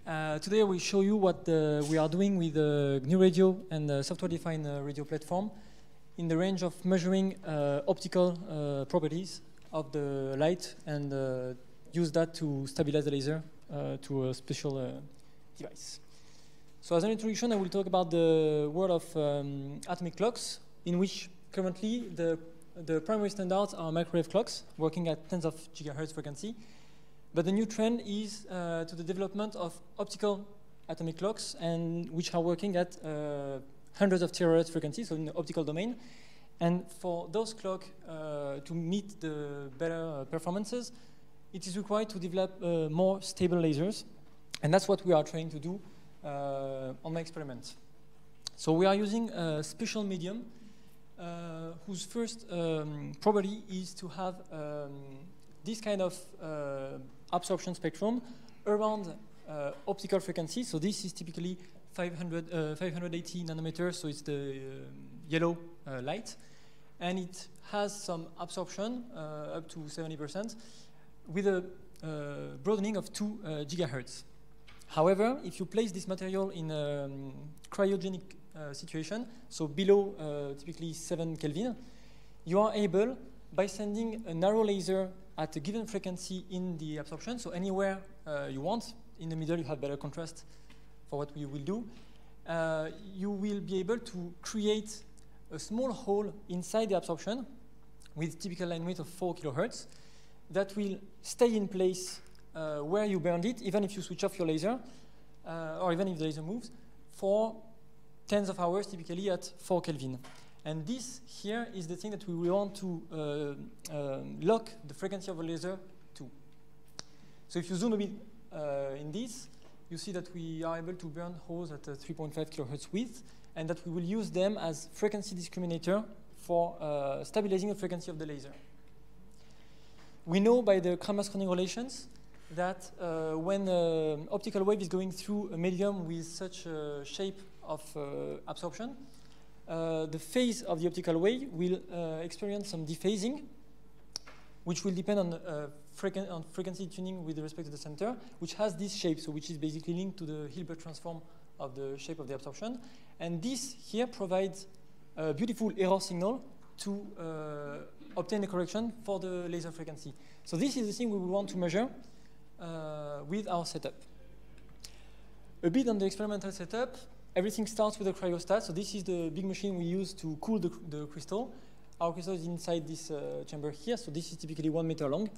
Today we show you what we are doing with the GNU Radio and the software-defined radio platform in the range of measuring optical properties of the light and use that to stabilize the laser to a special device. So as an introduction, I will talk about the world of atomic clocks, in which currently the primary standards are microwave clocks working at tens of gigahertz frequency. But the new trend is to the development of optical atomic clocks, and which are working at hundreds of terahertz frequency, so in the optical domain. And for those clocks to meet the better performances, it is required to develop more stable lasers. And that's what we are trying to do on my experiment. So we are using a special medium whose first property is to have this kind of absorption spectrum around optical frequency. So this is typically 580 nanometers, so it's the yellow light. And it has some absorption up to 70% with a broadening of 2 gigahertz. However, if you place this material in a cryogenic situation, so below typically 7 Kelvin, you are able, by sending a narrow laser at a given frequency in the absorption, so anywhere you want, in the middle you have better contrast for what we will do, you will be able to create a small hole inside the absorption with typical line width of 4 kilohertz that will stay in place where you burned it, even if you switch off your laser, or even if the laser moves, for tens of hours, typically at 4 Kelvin. And this here is the thing that we want to lock the frequency of a laser to. So if you zoom a bit in this, you see that we are able to burn holes at 3.5 kilohertz width, and that we will use them as frequency discriminator for stabilizing the frequency of the laser. We know by the Kramers-Kronig relations that when an optical wave is going through a medium with such a shape of absorption, the phase of the optical wave will experience some dephasing, which will depend on frequency tuning with respect to the center, which has this shape, so which is basically linked to the Hilbert transform of the shape of the absorption. And this here provides a beautiful error signal to obtain a correction for the laser frequency. So this is the thing we will want to measure with our setup. A bit on the experimental setup. Everything starts with a cryostat. So this is the big machine we use to cool the crystal. Our crystal is inside this chamber here. So this is typically 1 meter long.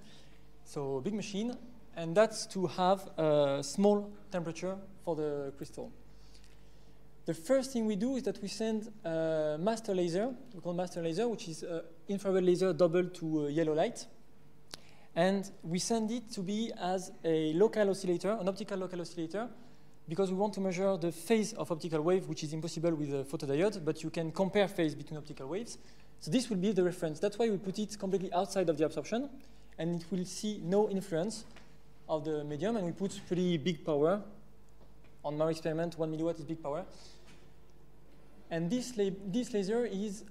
So a big machine. And that's to have a small temperature for the crystal. The first thing we do is that we send a master laser, we call master laser, which is an infrared laser doubled to yellow light. And we send it to be as a local oscillator, an optical local oscillator, because we want to measure the phase of optical wave, which is impossible with a photodiode, but you can compare phase between optical waves. So this will be the reference. That's why we put it completely outside of the absorption, and it will see no influence of the medium, and we put pretty big power. On our experiment, 1 milliwatt is big power. And this laser is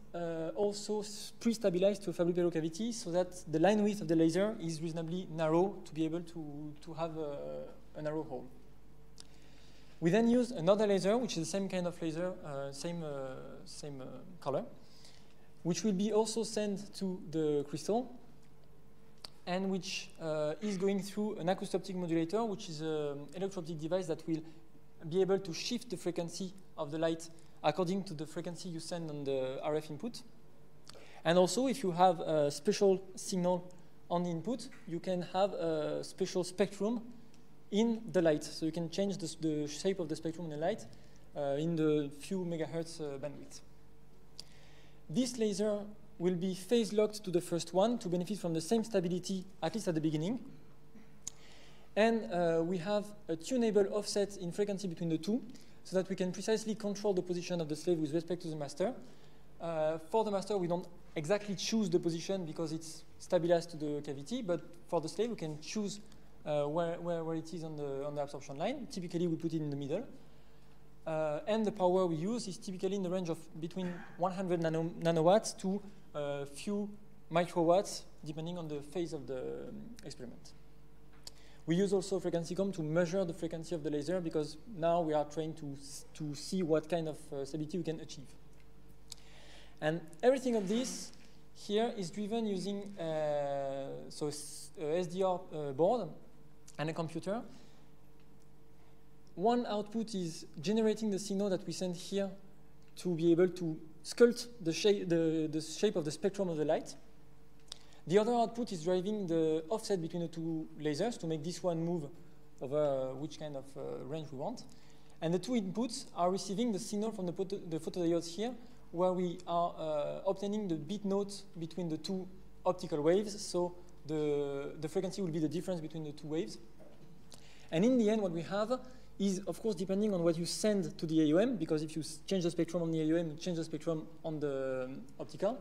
also pre-stabilized to a Fabry-Perot cavity, so that the line width of the laser is reasonably narrow to be able to have a narrow hole. We then use another laser, which is the same kind of laser, same color, which will be also sent to the crystal, and which is going through an acoustic modulator, which is an electro-optic device that will be able to shift the frequency of the light according to the frequency you send on the RF input. And also, if you have a special signal on the input, you can have a special spectrum in the light. So you can change the shape of the spectrum in the light in the few megahertz bandwidth. This laser will be phase locked to the first one to benefit from the same stability, at least at the beginning. And we have a tunable offset in frequency between the two, so that we can precisely control the position of the slave with respect to the master. For the master, we don't exactly choose the position because it's stabilized to the cavity, but for the slave, we can choose where it is on the absorption line. Typically, we put it in the middle. And the power we use is typically in the range of between 100 nanowatts to a few microwatts, depending on the phase of the experiment. We use also frequency comb to measure the frequency of the laser, because now we are trying to see what kind of stability we can achieve. And everything of this here is driven using SDR board and a computer. One output is generating the signal that we send here to be able to sculpt the shape of the spectrum of the light. The other output is driving the offset between the two lasers to make this one move over which kind of range we want. And the two inputs are receiving the signal from the photodiodes here, where we are obtaining the bit note between the two optical waves. So the frequency will be the difference between the two waves. And in the end, what we have is, of course, depending on what you send to the AOM, because if you change the spectrum on the AOM, you change the spectrum on the optical.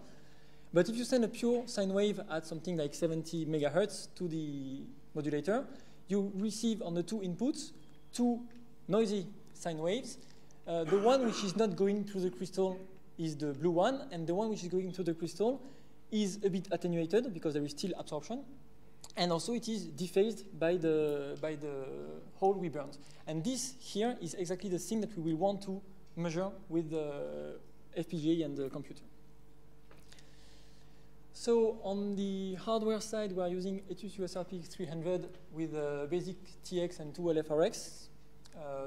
But if you send a pure sine wave at something like 70 megahertz to the modulator, you receive on the two inputs two noisy sine waves. The one which is not going through the crystal is the blue one, and the one which is going through the crystal is a bit attenuated because there is still absorption. And also it is dephased by the hole we burned. And this here is exactly the thing that we will want to measure with the FPGA and the computer. So on the hardware side, we are using Etus USRP 300 with a basic TX and two LFRX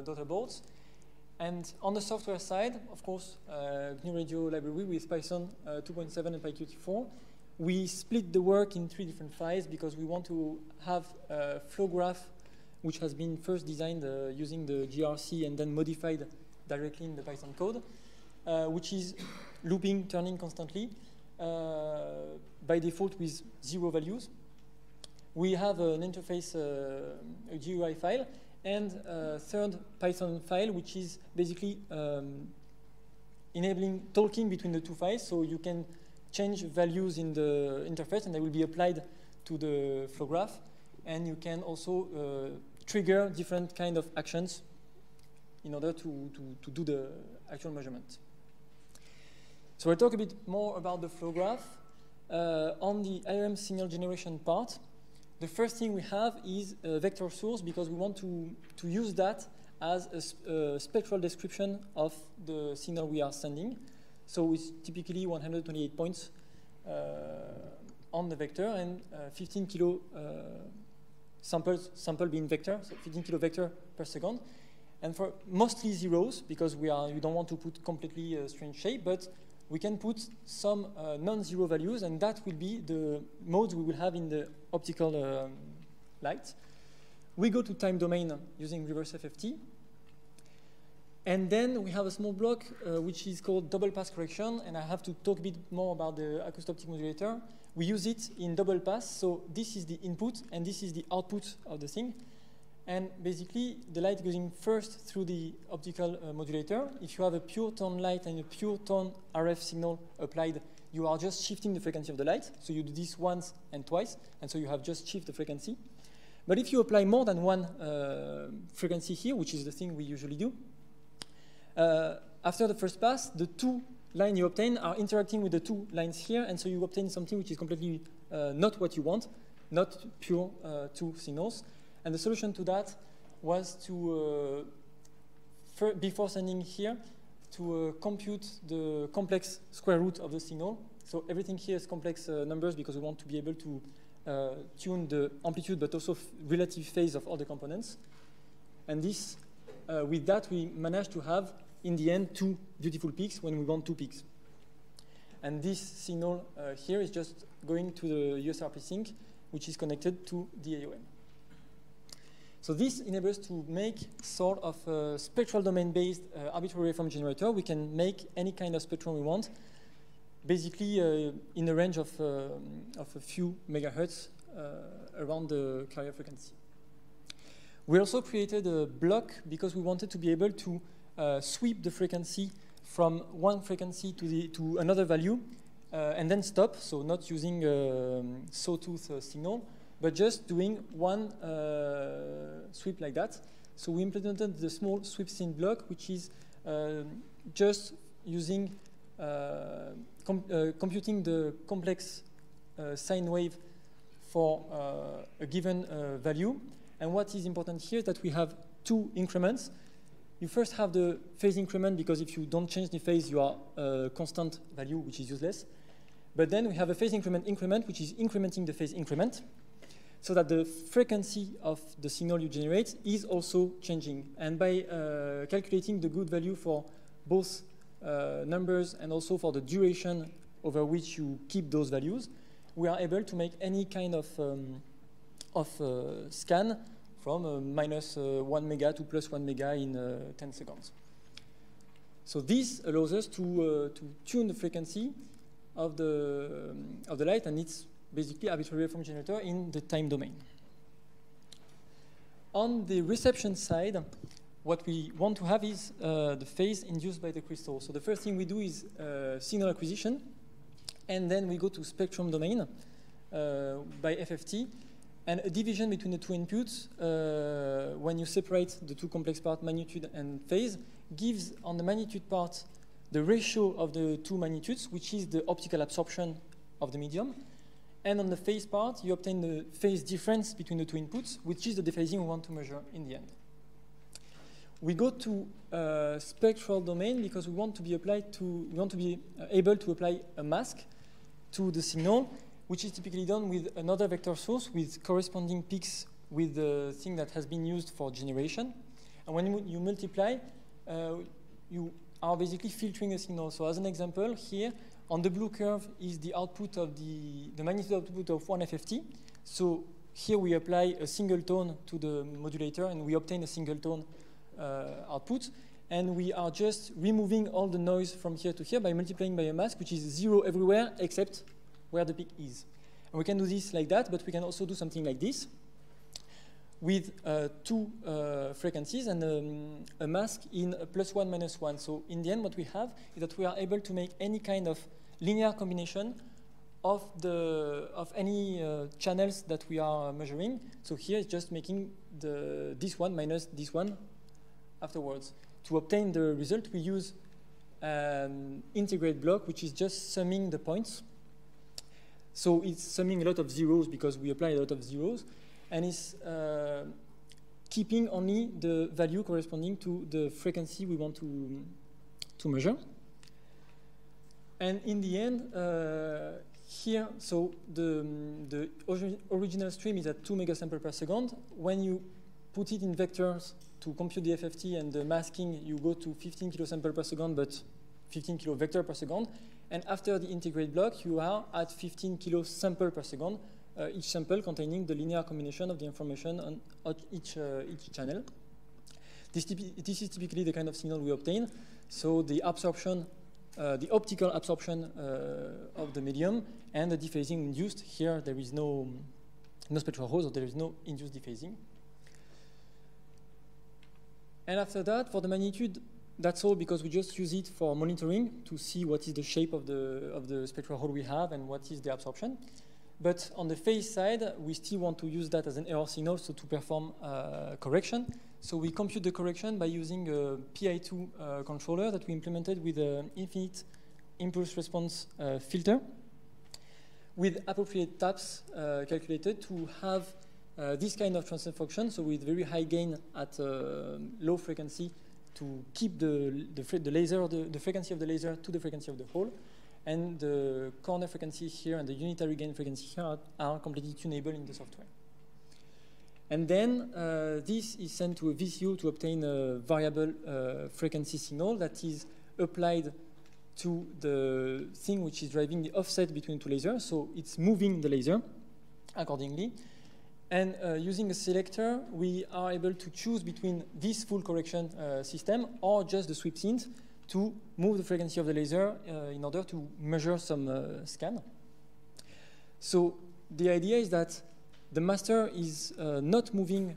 daughter boards. And on the software side, of course, GNU Radio library with Python 2.7 and PyQt4. We split the work in 3 different files because we want to have a flow graph which has been first designed using the GRC and then modified directly in the Python code, which is looping, turning constantly, by default with 0 values. We have an interface, a GUI file, and a third Python file, which is basically enabling talking between the two files, so you can change values in the interface, and they will be applied to the flow graph. And you can also trigger different kind of actions in order to do the actual measurement. So I'll talk a bit more about the flow graph. On the IRM signal generation part, the first thing we have is a vector source, because we want to use that as a spectral description of the signal we are sending. So it's typically 128 points on the vector, and 15 kilo sample being vector, so 15 kilo vector per second. And for mostly zeros, because we don't want to put completely strange shape, but we can put some non-zero values, and that will be the modes we will have in the optical light. We go to time domain using reverse FFT. And then we have a small block which is called double pass correction, and I have to talk a bit more about the acoustic modulator. We use it in double pass, so this is the input and this is the output of the thing. And basically, the light going first through the optical modulator. If you have a pure tone light and a pure tone RF signal applied, you are just shifting the frequency of the light. So you do this once and twice, and so you have just shifted the frequency. But if you apply more than one frequency here, which is the thing we usually do, after the first pass, the two lines you obtain are interacting with the two lines here, and so you obtain something which is completely not what you want, not pure two signals. And the solution to that was to, before sending here, to compute the complex square root of the signal. So everything here is complex numbers because we want to be able to tune the amplitude but also relative phase of all the components. And this, with that, we managed to have, in the end, 2 beautiful peaks when we want 2 peaks. And this signal here is just going to the USRP sync, which is connected to the AOM. So this enables us to make sort of a spectral domain-based arbitrary waveform generator. We can make any kind of spectrum we want, basically in the range of a few megahertz around the carrier frequency. We also created a block because we wanted to be able to sweep the frequency from one frequency to another value and then stop, so not using a sawtooth signal, but just doing one sweep like that. So we implemented the small sweep sync block, which is just using computing the complex sine wave for a given value, And what is important here is that we have two increments. You first have the phase increment, because if you don't change the phase, you are a constant value, which is useless. But then we have a phase increment, which is incrementing the phase increment, so that the frequency of the signal you generate is also changing. And by calculating the good value for both numbers and also for the duration over which you keep those values, we are able to make any kind of scan from minus 1 mega to plus 1 mega in 10 seconds. So this allows us to tune the frequency of the light, and it's basically arbitrary waveform generator in the time domain. On the reception side, what we want to have is the phase induced by the crystal. So the first thing we do is signal acquisition, and then we go to spectrum domain by FFT, and a division between the two inputs when you separate the two complex parts, magnitude and phase, gives on the magnitude part the ratio of the two magnitudes, which is the optical absorption of the medium. And on the phase part, you obtain the phase difference between the two inputs, which is the dephasing we want to measure in the end. We go to spectral domain because we want to be able to apply a mask to the signal, which is typically done with another vector source with corresponding peaks with the thing that has been used for generation. And when you multiply, you are basically filtering a signal. So as an example, here on the blue curve is the output of the magnitude output of one FFT. So here we apply a single tone to the modulator, and we obtain a single tone output. And we are just removing all the noise from here to here by multiplying by a mask, which is 0 everywhere except where the peak is. And we can do this like that, but we can also do something like this with two frequencies and a mask in a +1, -1. So in the end, what we have is that we are able to make any kind of linear combination of any channels that we are measuring. So here it's just making this one minus this one afterwards. To obtain the result, we use an integrate block, which is just summing the points. So it's summing a lot of zeros because we apply a lot of zeros, and it's keeping only the value corresponding to the frequency we want to measure. And in the end, here, so the original stream is at 2 megasamples per second. When you put it in vectors to compute the FFT and the masking, you go to 15 kilosamples per second, but 15 kilo vector per second. And after the integrate block, you are at 15 kilosamples per second, each sample containing the linear combination of the information on each channel. This is typically the kind of signal we obtain. So the absorption, the optical absorption of the medium and the dephasing induced. Here there is no spectral hole, so there is no induced dephasing. And after that, for the magnitude, that's all because we just use it for monitoring to see what is the shape of the spectral hole we have and what is the absorption. But on the phase side, we still want to use that as an error signal, so to perform correction. So we compute the correction by using a PI2 controller that we implemented with an infinite impulse response filter with appropriate taps calculated to have this kind of transfer function, so with very high gain at low frequency to keep the frequency of the laser to the frequency of the hole. And the corner frequency here and the unitary gain frequency here are completely tunable in the software. And then this is sent to a VCO to obtain a variable frequency signal that is applied to the thing which is driving the offset between two lasers. So it's moving the laser accordingly. And using a selector, we are able to choose between this full correction system or just the sweep synth to move the frequency of the laser in order to measure some scan. So the idea is that the master is not moving,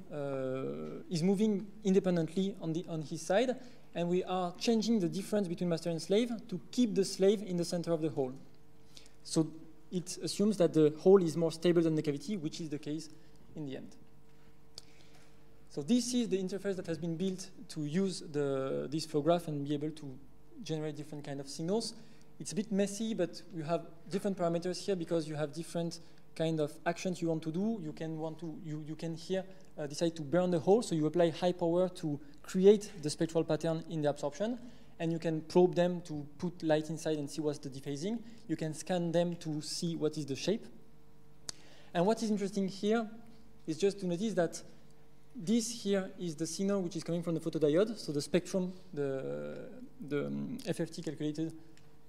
is moving independently on his side, and we are changing the difference between master and slave to keep the slave in the center of the hole. So it assumes that the hole is more stable than the cavity, which is the case in the end. So this is the interface that has been built to use this flow graph and be able to generate different kind of signals. It's a bit messy, but you have different parameters here because you have different kind of actions you want to do. You can here decide to burn the hole, so you apply high power to create the spectral pattern in the absorption, and you can probe them to put light inside and see what's the dephasing. You can scan them to see what is the shape. And what is interesting here is just to notice that this here is the signal which is coming from the photodiode, so the spectrum, the FFT calculated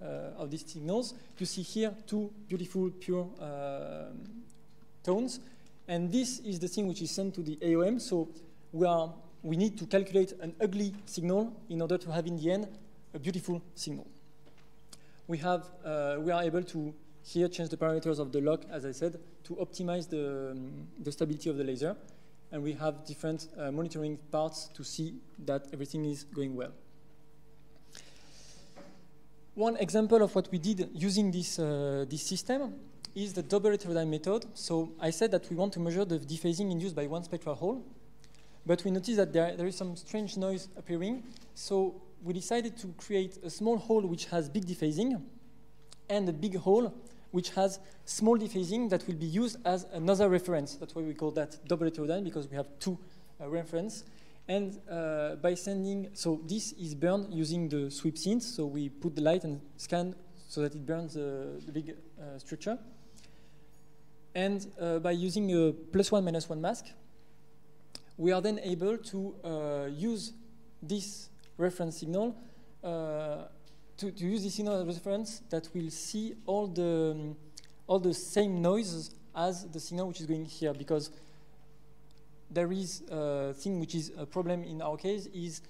of these signals. You see here two beautiful pure tones, and this is the thing which is sent to the AOM. So we need to calculate an ugly signal in order to have in the end a beautiful signal. We are able to here change the parameters of the lock, as I said, to optimize the stability of the laser. And we have different monitoring parts to see that everything is going well. One example of what we did using this system is the double heterodyne method. So I said that we want to measure the dephasing induced by one spectral hole, but we noticed that there is some strange noise appearing. So we decided to create a small hole which has big dephasing and a big hole which has small dephasing that will be used as another reference. That's why we call that double heterodyne, because we have two references. And by sending, so this is burned using the sweep synth. So we put the light and scan so that it burns the big structure. And by using a +1 - 1 mask, we are then able to use this reference signal to use this signal as a reference that will see all the same noises as the signal which is going here, because there is a thing which is a problem in our case is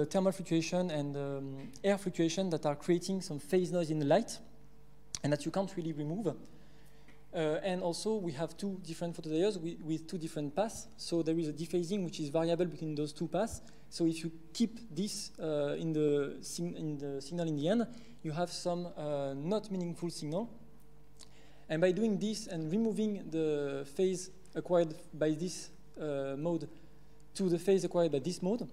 thermal fluctuation and air fluctuation that are creating some phase noise in the light, and that you can't really remove. And also we have two different photodiodes with two different paths, so there is a dephasing which is variable between those two paths. So if you keep this in the signal in the end, you have some not meaningful signal. And by doing this and removing the phase acquired by this mode to the phase acquired by this mode,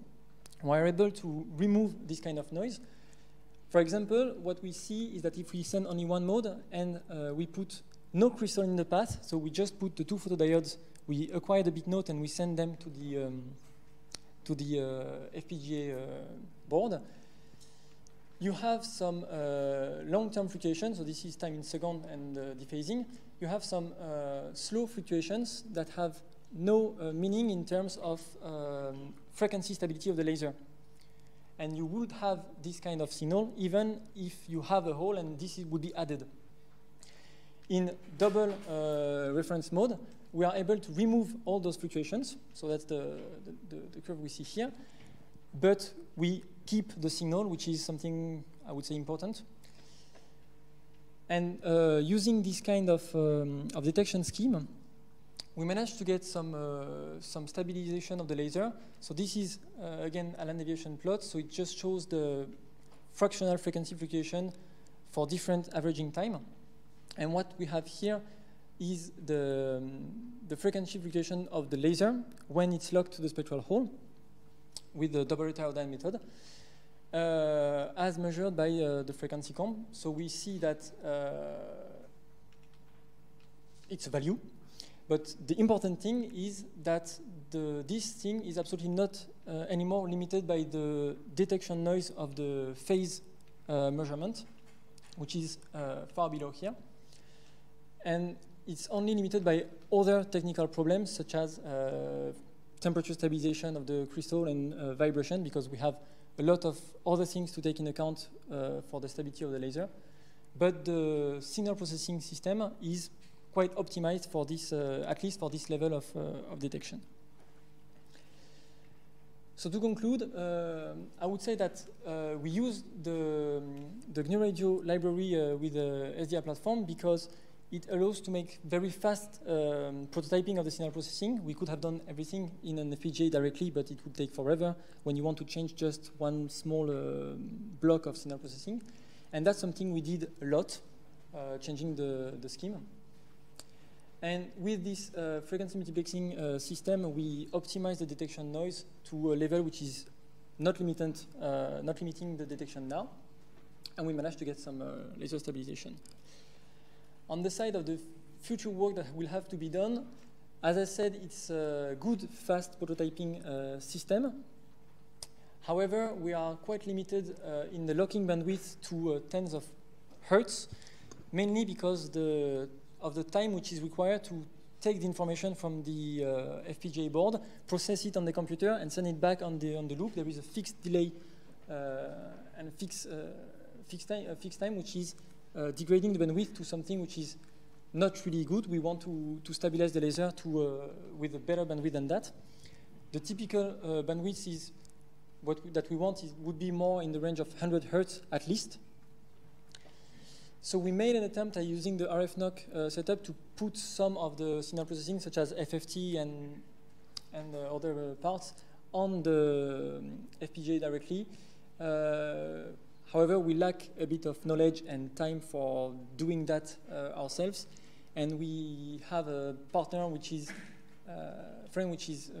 we are able to remove this kind of noise. For example, what we see is that if we send only one mode and we put no crystal in the path, so we just put the two photodiodes, we acquire the bit note and we send them to the FPGA board, you have some long-term fluctuations. So this is time in second and dephasing. You have some slow fluctuations that have no meaning in terms of frequency stability of the laser. And you would have this kind of signal even if you have a hole and this would be added. In double reference mode, we are able to remove all those fluctuations. So that's the curve we see here. But we keep the signal, which is something I would say important. And using this kind of detection scheme, we managed to get some stabilization of the laser. So this is, again, a land deviation plot. So it just shows the fractional frequency fluctuation for different averaging time. And what we have here is the frequency fluctuation of the laser when it's locked to the spectral hole with the double heterodyne method, as measured by the frequency comb. So we see that it's a value, but the important thing is that this thing is absolutely not anymore limited by the detection noise of the phase measurement, which is far below here. And it's only limited by other technical problems, such as temperature stabilization of the crystal and vibration, because we have a lot of other things to take in account for the stability of the laser. But the signal processing system is quite optimized for this, at least for this level of detection. So to conclude, I would say that we use the GNU Radio library with the SDR platform because it allows to make very fast prototyping of the signal processing. We could have done everything in an FPGA directly, but it would take forever when you want to change just one small block of signal processing. And that's something we did a lot, changing the scheme. And with this frequency multiplexing system, we optimize the detection noise to a level which is not limiting the detection now. And we managed to get some laser stabilization. On the side of the future work that will have to be done, As I said, it's a good, fast prototyping system. However, we are quite limited in the locking bandwidth to tens of hertz, mainly because of the time which is required to take the information from the FPGA board, process it on the computer, and send it back on the loop. There is a fixed delay and a fixed time, which is degrading the bandwidth to something which is not really good. We want to stabilize the laser with a better bandwidth than that. The typical bandwidth is that we want would be more in the range of 100 hertz at least. So we made an attempt at using the RF NOC setup to put some of the signal processing, such as FFT and other parts, on the FPGA directly. However, we lack a bit of knowledge and time for doing that ourselves, and we have a partner which is friend which is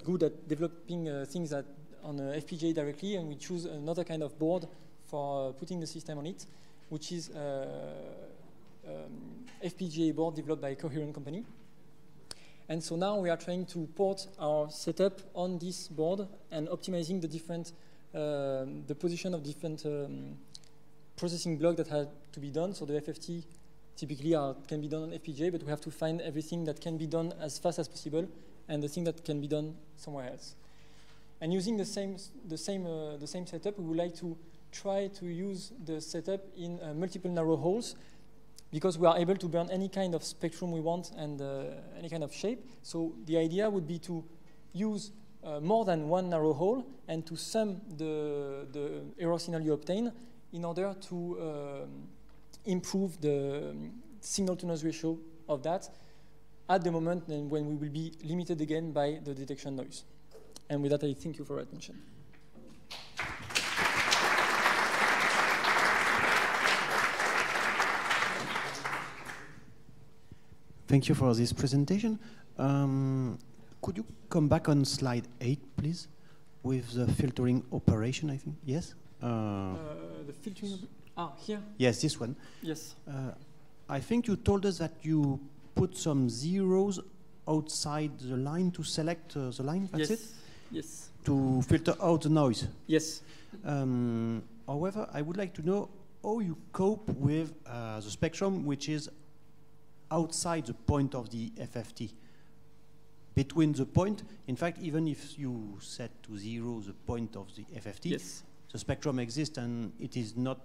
good at developing things on a FPGA directly, and we choose another kind of board for putting the system on it, which is FPGA board developed by a Coherent company. And so now we are trying to port our setup on this board and optimizing the position of different processing blocks that have to be done. So the FFT typically can be done on FPGA, but we have to find everything that can be done as fast as possible and the thing that can be done somewhere else. And using the same setup, we would like to try to use the setup in multiple narrow holes, because we are able to burn any kind of spectrum we want and any kind of shape. So the idea would be to use more than one narrow hole and to sum the error signal you obtain in order to improve the signal-to-noise ratio of that at the moment when we will be limited again by the detection noise. And with that, I thank you for your attention. Thank you for this presentation. Could you come back on slide 8, please, with the filtering operation, I think? Yes? The filtering, here? Yes, this one. Yes. I think you told us that you put some zeros outside the line to select the line, that's it? Yes. To filter out the noise? Yes. However, I would like to know how you cope with the spectrum which is outside the point of the FFT. Between the point, in fact, even if you set to 0 the point of the FFT, yes, the spectrum exists and it is not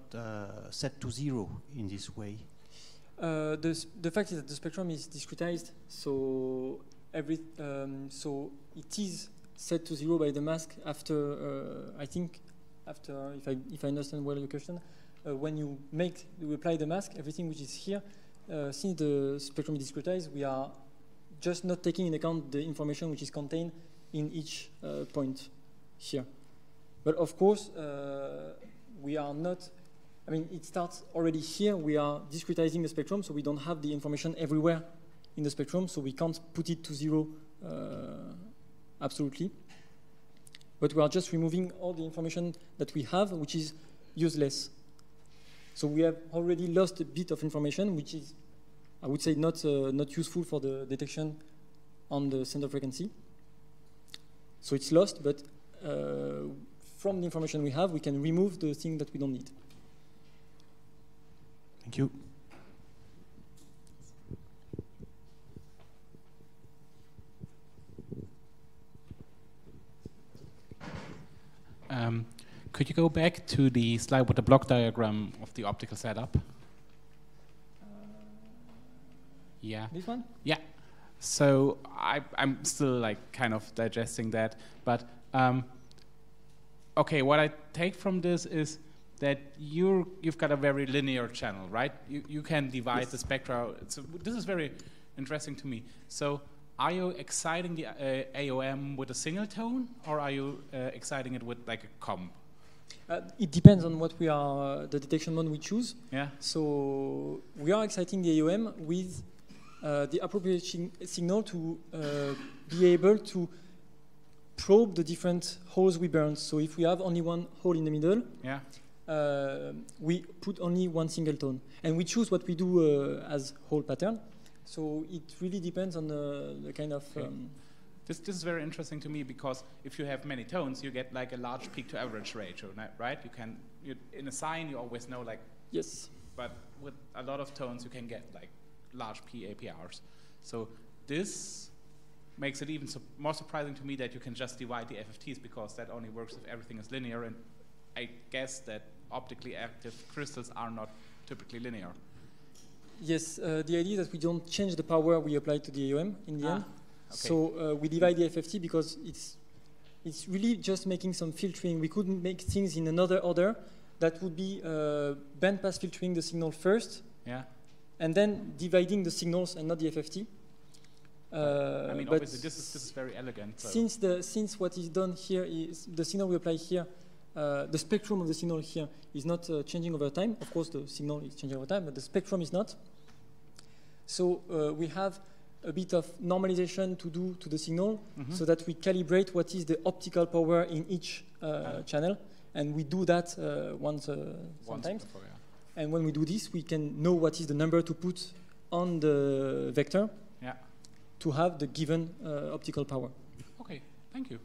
set to 0 in this way. The fact is that the spectrum is discretized, so so it is set to 0 by the mask after, I think, if I understand well your question, when you apply the mask, everything which is here, since the spectrum is discretized, we are just not taking into account the information which is contained in each point here. But of course, we are not, I mean, it starts already here. We are discretizing the spectrum, so we don't have the information everywhere in the spectrum, so we can't put it to 0 absolutely. But we are just removing all the information that we have, which is useless. So we have already lost a bit of information, which is, I would say, not useful for the detection on the center frequency. So it's lost, but from the information we have, we can remove the thing that we don't need. Thank you. Could you go back to the slide with the block diagram of the optical setup? Yeah. This one? Yeah. So I'm still like kind of digesting that, but okay. What I take from this is that you've got a very linear channel, right? You can divide yes. the spectra. So this is very interesting to me. So are you exciting the AOM with a single tone, or are you exciting it with like a comb? It depends on what we are, the detection mode we choose. Yeah. So we are exciting the AOM with the appropriate signal to be able to probe the different holes we burn. So if we have only one hole in the middle, yeah. We put only one single tone. And we choose what we do as hole pattern. So it really depends on the kind of... This is very interesting to me, because if you have many tones, you get like a large peak to average ratio, right? In a sine, you always know like... Yes. But with a lot of tones, you can get like large PAPRs. So this makes it even more surprising to me that you can just divide the FFTs, because that only works if everything is linear, and I guess that optically active crystals are not typically linear. Yes, the idea is that we don't change the power we apply to the AOM in the end. Okay. So we divide the FFT because it's really just making some filtering. We could make things in another order. That would be bandpass filtering the signal first, and then dividing the signals and not the FFT. I mean, obviously this is very elegant. So. Since what is done here is the signal we apply here, the spectrum of the signal here is not changing over time. Of course, the signal is changing over time, but the spectrum is not. So we have a bit of normalization to do to the signal, so that we calibrate what is the optical power in each channel, and we do that sometimes. Before, and when we do this, we can know what is the number to put on the vector to have the given optical power. Okay, thank you.